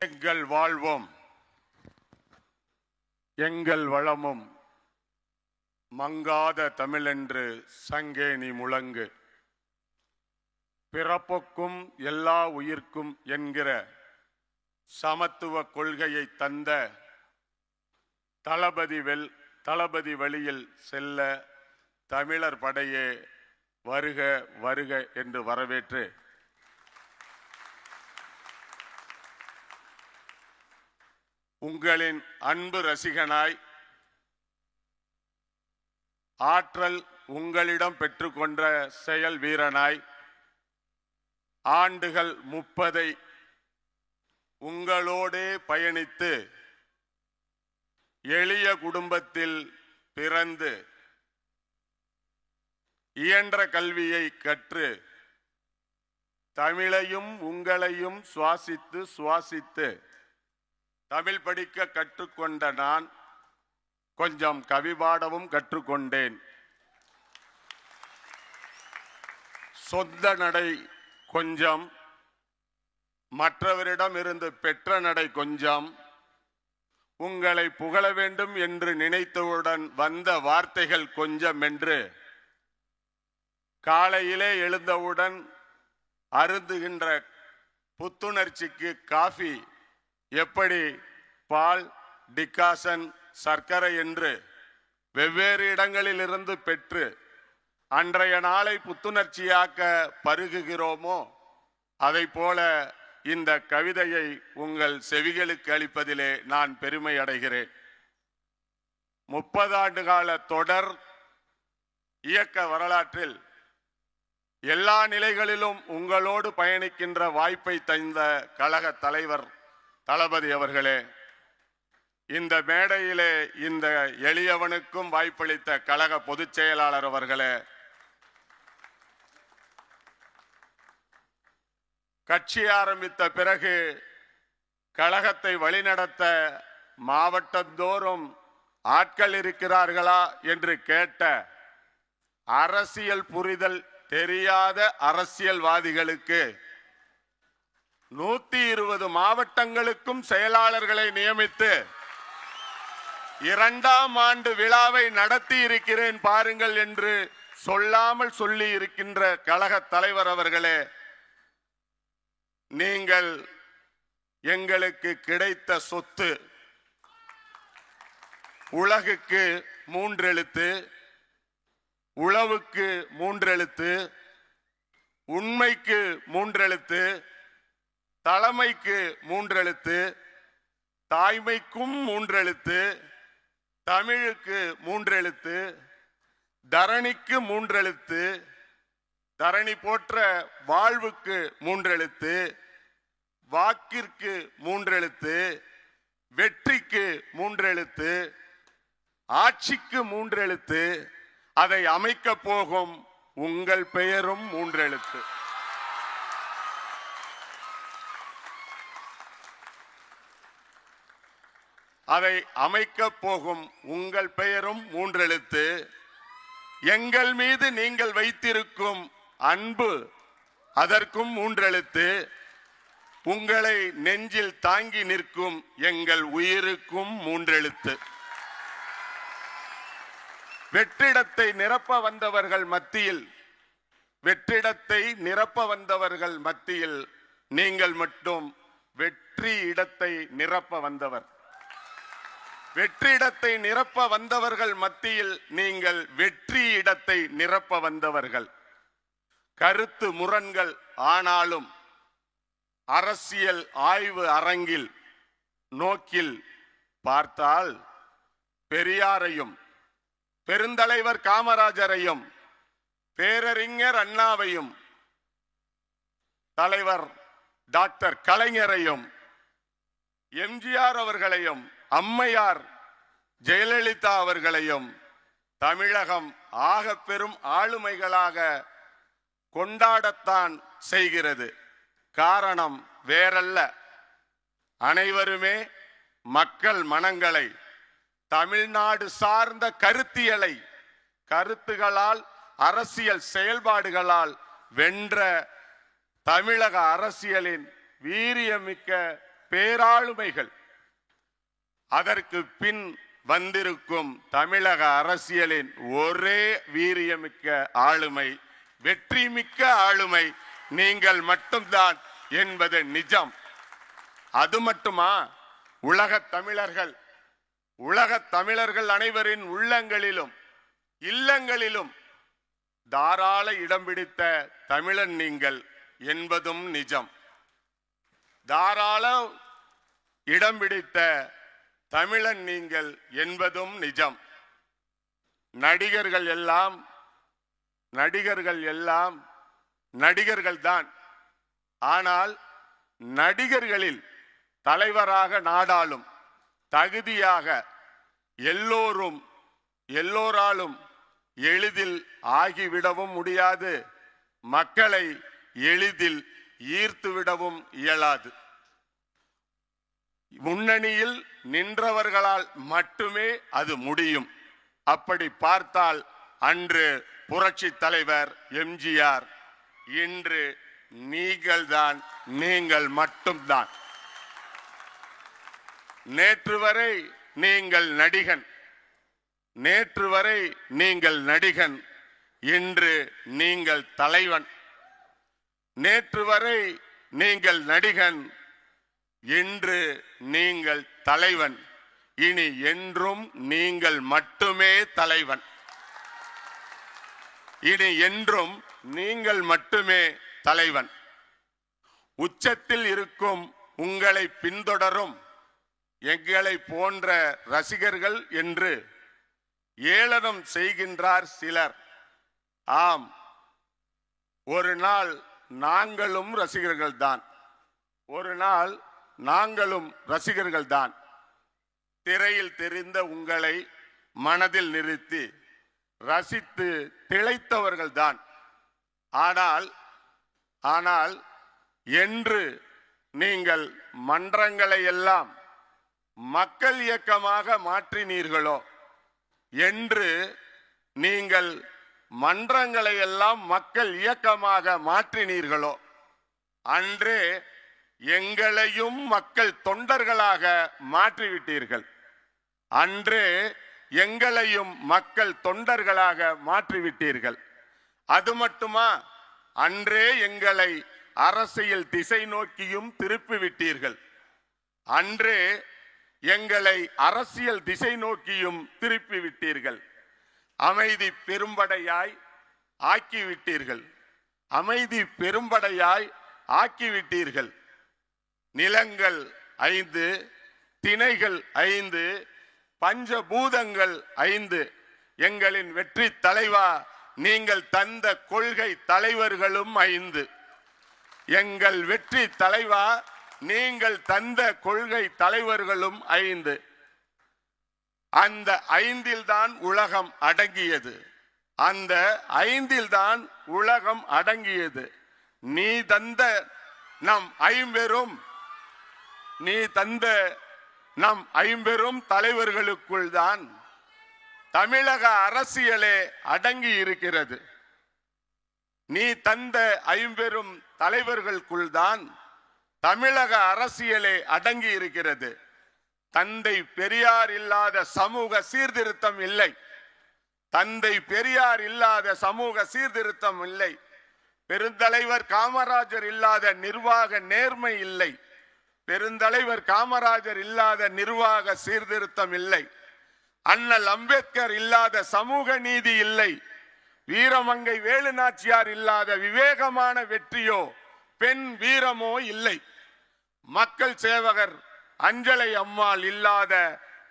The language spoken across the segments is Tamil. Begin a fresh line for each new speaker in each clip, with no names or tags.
எங்கள் வாழ்வும் எங்கள் வளமும் மங்காத தமிழென்று சங்கேணி முழங்கு. பிறப்புக்கும் எல்லா உயிர்க்கும் என்கிற சமத்துவ கொள்கையை தந்த தளபதி வழியில் செல்ல தமிழர் படையே வருக வருக என்று வரவேற்று உங்களின் அன்பு ரசிகனாய் ஆற்றல் உங்களிடம் பெற்றுக்கொண்ட செயல் வீரனாய் ஆண்டுகள் 30 உங்களோடே பயணித்து எளிய குடும்பத்தில் பிறந்து இயன்ற கல்வியை கற்று தமிழையும் உங்களையும் சுவாசித்து தமிழ் படிக்க கற்றுக்கொண்ட நான் கொஞ்சம் கவி பாடவும் கற்றுக்கொண்டேன். சொந்த நடை கொஞ்சம், மற்றவரிடம் இருந்து பெற்ற நடை கொஞ்சம், உங்களை புகழ வேண்டும் என்று நினைத்தவுடன் வந்த வார்த்தைகள் கொஞ்சம் என்று காலையிலே எழுந்தவுடன் அருந்துகின்ற புத்துணர்ச்சிக்கு காஃபி எப்படி பால், டிகாசன், சர்க்கரை என்று வெவ்வேறு இடங்களில் இருந்து பெற்று அன்றைய நாளை புத்துணர்ச்சியாக்க பருகுகிறோமோ அதை போல இந்த கவிதையை உங்கள் செவிகளுக்கு அளிப்பதிலே நான் பெருமை அடைகிறேன். 30 ஆண்டு கால தொடர் இயக்க வரலாற்றில் எல்லா நிலைகளிலும் உங்களோடு பயணிக்கின்ற வாய்ப்பை தந்த கழக தலைவர் தளபதி அவர்களே, இந்த மேடையிலே இந்த எளியவனுக்கும் வாய்ப்பளித்த கழக பொதுச் செயலாளர் அவர்களே, கட்சி ஆரம்பித்த பிறகு கழகத்தை வழிநடத்த மாவட்டந்தோறும் ஆட்கள் இருக்கிறார்களா என்று கேட்ட அரசியல் புரிதல் தெரியாத அரசியல்வாதிகளுக்கு 120 மாவட்டங்களுக்கும் செயலாளர்களை நியமித்து 2ஆம் ஆண்டு விழாவை நடத்தி இருக்கிறேன் பாருங்கள் என்று சொல்லாமல் சொல்லி இருக்கின்ற கழக தலைவர் அவர்களே, நீங்கள் எங்களுக்கு கிடைத்த சொத்து உலகுக்கு 3 எழுத்து, உளவுக்கு 3 எழுத்து, உண்மைக்கு 3 எழுத்து, தலைமைக்கு 3 எழுத்து, தாய்மைக்கும் 3 எழுத்து, தமிழுக்கு 3 எழுத்து, தரணிக்கு 3 எழுத்து, தரணி போற்ற வாழ்வுக்கு 3 எழுத்து, வாக்கிற்கு 3 எழுத்து, வெற்றிக்கு 3 எழுத்து, ஆட்சிக்கு 3 எழுத்து, அதை அமைக்க போகும் உங்கள் பெயரும் 3 எழுத்து. அதை அமைக்க போகும் உங்கள் பெயரும் 3 எழுத்து. எங்கள் மீது நீங்கள் வைத்திருக்கும் அன்பு அதற்கும் 3 எழுத்து. உங்களை நெஞ்சில் தாங்கி நிற்கும் எங்கள் உயிருக்கும் 3 எழுத்து. வெற்றிடத்தை நிரப்ப வந்தவர்கள் மத்தியில் நீங்கள் மட்டும் வெற்றி இடத்தை நிரப்ப வந்தவர். வெற்றிடத்தை நிரப்ப வந்தவர்கள் மத்தியில் நீங்கள் வெற்றி இடத்தை நிரப்ப வந்தவர்கள். கருத்து முரண்கள் ஆனாலும் அரசியல் ஆய்வு அரங்கில் நோக்கில் பார்த்தால் பெரியாரையும் பெருந்தலைவர் காமராஜரையும் பேரறிஞர் அண்ணாவையும் தலைவர் டாக்டர் கலைஞரையும் எம்ஜிஆர் அவர்களையும் அம்மையார் ஜெயலலிதா அவர்களையும் தமிழகம் ஆக பெரும் ஆளுமைகளாக கொண்டாடத்தான் செய்கிறது. காரணம் வேறல்ல, அனைவருமே மக்கள் மனங்களை தமிழ்நாடு சார்ந்த கருத்துகளால் அரசியல் செயல்பாடுகளால் வென்ற தமிழக அரசியலின் வீரியமிக்க பேராளுமைகள், அதற்கு பின் வந்திருக்கும் தமிழக அரசியலின் ஒரே வீரியமிக்க ஆளுமை, வெற்றிமிக்க ஆளுமை நீங்கள் மட்டும்தான் என்பது நிஜம். அது மட்டுமா, உலகத் தமிழர்கள் அனைவரின் உள்ளங்களிலும் இல்லங்களிலும் தாராள இடம் பிடித்த தமிழன் நீங்கள் என்பதும் நிஜம். தாராள இடம் பிடித்த தமிழன் நீங்கள் என்பதும் நிஜம். நடிகர்கள் எல்லாம் நடிகர்கள்தான். ஆனால் நடிகர்களில் தலைவராக நாடாளும் தகுதியாக எல்லோராலும் எளிதில் ஆகிவிடவும் முடியாது, மக்களை எளிதில் ஈர்த்துவிடவும் இயலாது. முன்னணியில் நின்றவர்களால் மட்டுமே அது முடியும். அப்படி பார்த்தால் அன்று புரட்சி தலைவர் எம்ஜிஆர், இன்று நீங்கள் மட்டும்தான். நேற்று வரை நீங்கள் நடிகன், இன்று நீங்கள் தலைவன். நேற்று வரை நீங்கள் நடிகன், இன்று நீங்கள் தலைவன். இனி என்றும் நீங்கள் மட்டுமே தலைவன். இனி என்றும் நீங்கள் மட்டுமே தலைவன். உச்சத்தில் இருக்கும் உங்களை பின்தொடரும் எங்களை போன்ற ரசிகர்கள் என்று ஏளனம் செய்கின்றார் சிலர். ஆம், ஒரு நாள் நாங்களும் ரசிகர்கள் தான். திரையில் தெரிந்த உங்களை மனதில் நிறுத்தி ரசித்து திளைத்தவர்கள் தான். ஆனால் என்று நீங்கள் மன்றங்களை எல்லாம் மக்கள் இயக்கமாக மாற்றினீர்களோ, என்று நீங்கள் மன்றங்களை எல்லாம் மக்கள் இயக்கமாக மாற்றினீர்களோ, அன்றே எங்களையும் மக்கள் தொண்டர்களாக மாற்றிவிட்டீர்கள். அது மட்டுமா, அன்றே எங்களை அரசியல் திசை நோக்கியும் திருப்பிவிட்டீர்கள். அமைதி பெரும்படையாய் ஆக்கிவிட்டீர்கள். நிலங்கள் 5, திணைகள் 5, பஞ்சபூதங்கள் 5. எங்களின் வெற்றி தலைவா, நீங்கள் தந்த கொள்கை தலைவர்களும் 5. எங்கள் வெற்றி தலைவா, நீங்கள் தந்த கொள்கை தலைவர்களும் 5. அந்த 5 தான் உலகம் அடங்கியது. நீ தந்த நம் ஐம்பெரும் தலைவர்களுக்குள் தான் தமிழக அரசியலே அடங்கி இருக்கிறது. நீ தந்த ஐம்பெரும் தலைவர்களுக்குள் தான் தமிழக அரசியலே அடங்கி இருக்கிறது. தந்தை பெரியார் இல்லாத சமூக சீர்திருத்தம் இல்லை. பெருந்தலைவர் காமராஜர் இல்லாத நிர்வாக நேர்மை இல்லை. பெருந்தலைவர் காமராஜர் இல்லாத நிர்வாக சீர்திருத்தம் இல்லை. அண்ணல் அம்பேத்கர் இல்லாத சமூக நீதி இல்லை. வீரமங்கை வேலுநாச்சியார் இல்லாத விவேகமான வெற்றியோ பெண் வீரமோ இல்லை. மக்கள் சேவகர் அஞ்சலை அம்மாள் இல்லாத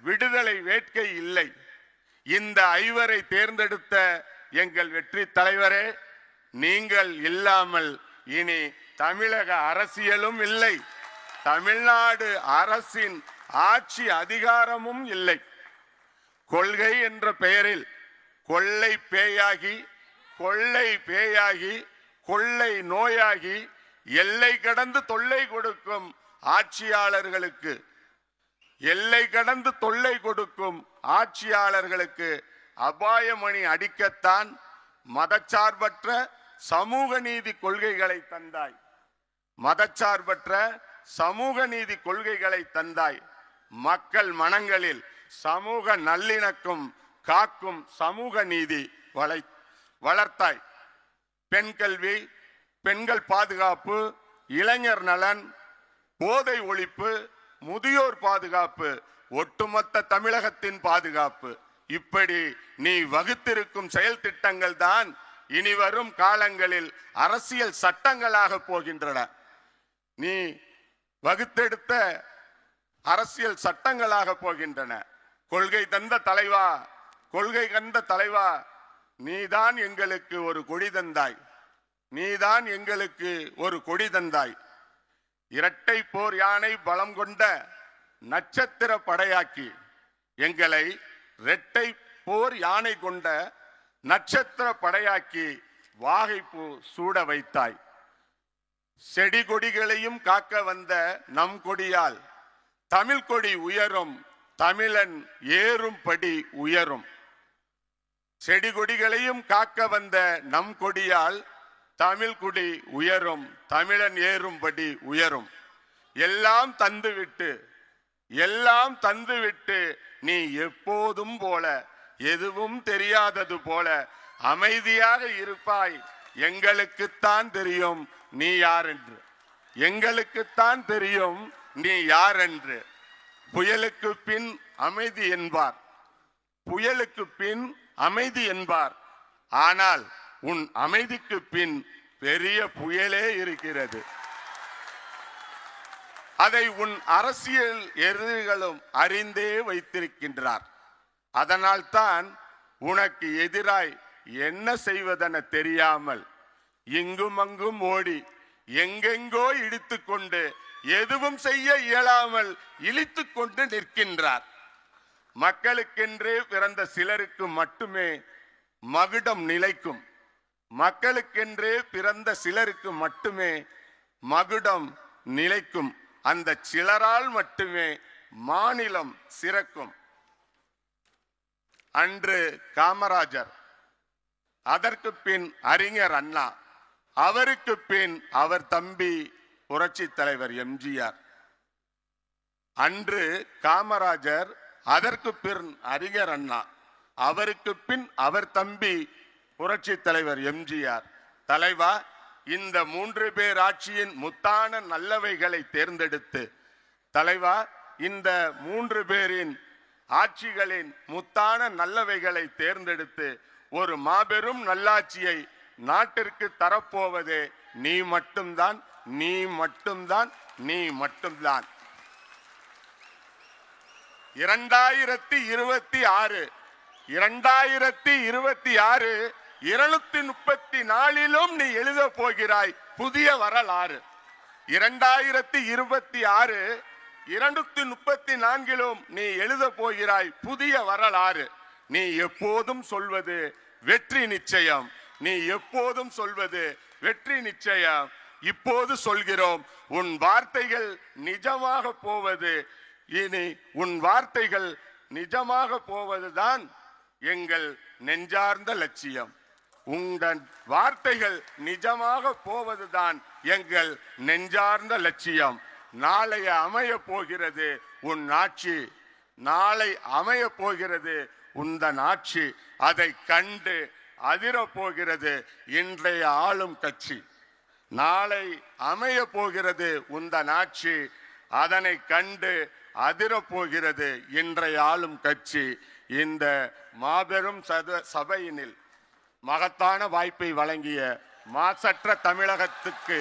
விடுதலை வேட்கை இல்லை. இந்த 5 தேர்ந்தெடுத்த எங்கள் வெற்றி தலைவரே, நீங்கள் இல்லாமல் இனி தமிழக அரசியலும் இல்லை, தமிழ்நாடு அரசின் ஆட்சி அதிகாரமும் இல்லை. கொள்கை என்ற பெயரில் கொள்ளை பேயாகி கொள்ளை நோயாகி எல்லை கடந்து தொல்லை கொடுக்கும் ஆட்சியாளர்களுக்கு அபாயமணி அடிக்கத்தான் மதச்சார்பற்ற சமூக நீதி கொள்கைகளை தந்தாய். மதச்சார்பற்ற சமூக நீதி கொள்கைகளை தந்தாய். மக்கள் மனங்களில் சமூக நல்லிணக்கம் காக்கும் சமூக நீதி வளர்த்தாய். பெண் கல்வி, பெண்கள் பாதுகாப்பு, இளைஞர் நலன், போதை ஒழிப்பு, முதியோர் பாதுகாப்பு, ஒட்டுமொத்த தமிழகத்தின் பாதுகாப்பு, இப்படி நீ வகுத்திருக்கும் செயல் திட்டங்கள் தான் இனி வரும் காலங்களில் அரசியல் சட்டங்களாக போகின்றன. நீ வகுத்தெடுத்த அரசியல் சட்டங்களாக போகின்றன. கொள்கை தந்த தலைவா, கொள்கை கந்த தலைவா, நீதான் எங்களுக்கு ஒரு கொடி தந்தாய். நீதான் எங்களுக்கு ஒரு கொடி தந்தாய். இரட்டை போர் யானை பலம் கொண்ட நட்சத்திர படையாக்கி எங்களை இரட்டை போர் யானை கொண்ட நட்சத்திர படையாக்கி வாகைப்பூ சூட வைத்தாய். செடி கொடிகளையும் காக்க வந்த நம் கொடியால் தமிழ் கொடி உயரும், தமிழன் ஏறும்படி உயரும். செடி கொடிகளையும் காக்க வந்த நம் கொடியால் தமிழ் குடி உயரும், தமிழன் ஏறும்படி உயரும். எல்லாம் தந்துவிட்டு நீ எப்போதும் போல, எதுவும் தெரியாதது போல அமைதியாக இருப்பாய். எங்களுக்குத்தான் தெரியும் நீ யார் என்று, எங்களுக்குத்தான் தெரியும் நீ யார் என்று. புயலுக்கு பின் அமைதி என்பார், புயலுக்கு பின் அமைதி என்பார். ஆனால் உன் அமைதிக்கு பின் பெரிய புயலே இருக்கிறது. அதை உன் அரசியல் எதிரிகளும் அறிந்தே வைத்திருக்கின்றார். அதனால் தான் உனக்கு எதிராய் என்ன செய்வதென தெரியாமல் இங்கும் அங்கும் ஓடி எங்கெங்கோ இடித்துக்கொண்டு எதுவும் செய்ய இயலாமல் இழித்துக் கொண்டு நிற்கின்றார். மக்களுக்கென்றே பிறந்த சிலருக்கு மட்டுமே மகுடம் நிலைக்கும். மக்களுக்கென்றே பிறந்த சிலருக்கு மட்டுமே மகுடம் நிலைக்கும். அந்த சிலரால் மட்டுமே மாநிலம் சிறக்கும். அன்று காமராஜர், அதற்கு பின் அறிஞர் அண்ணா, அவருக்கு பின் அவர் தம்பி புரட்சி தலைவர் எம்ஜிஆர். அன்று காமராஜர், அதற்கு பின் அறிஞர் அண்ணா, அவருக்கு பின் அவர் தம்பி புரட்சி தலைவர் எம்ஜிஆர். தலைவா, இந்த 3 பேர் ஆட்சியின் முத்தான நல்லவைகளை தேர்ந்தெடுத்து, தலைவா, இந்த 3 பேரின் ஆட்சிகளின் முத்தான நல்லவைகளை தேர்ந்தெடுத்து ஒரு மாபெரும் நல்லாட்சியை நாட்டிற்கு தரப்போவதே நீ மட்டும்தான், நீ மட்டும்தான், நீ மட்டும்தான். 2026 234 நீ எழுத போகிறாய் புதிய வரலாறு. 2026 234 நீ எழுத போகிறாய் புதிய வரலாறு. நீ எப்போதும் சொல்வது வெற்றி நிச்சயம், நீ எப்போதும் சொல்வது வெற்றி நிச்சயம். இப்போது சொல்கிறோம், உன் வார்த்தைகள் நிஜமாக போவது, இனி உன் வார்த்தைகள் நிஜமாக போவதுதான் எங்கள் நெஞ்சார்ந்த லட்சியம். உங்கள் வார்த்தைகள் நிஜமாக போவதுதான் எங்கள் நெஞ்சார்ந்த லட்சியம். நாளை அமைய போகிறது உன் ஆட்சி, நாளை அமைய போகிறது உந்தன் ஆட்சி. அதை கண்டு அதிரப் போகிறது இன்றைய ஆளும் கட்சி. நாளை அமைய போகிறது உந்தன் ஆட்சி, அதனை கண்டு அதிரப் போகிறது இன்றைய ஆளும் கட்சி. இந்த மாபெரும் சபையினில் மகத்தான வாய்ப்பை வழங்கிய மாசற்ற தமிழகத்துக்கு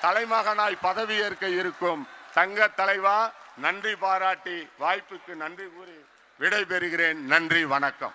தலைமகனாய் பதவியேற்க இருக்கும் தங்க தலைவா, நன்றி பாராட்டி வாய்ப்புக்கு நன்றி கூறி விடைபெறுகிறேன். நன்றி, வணக்கம்.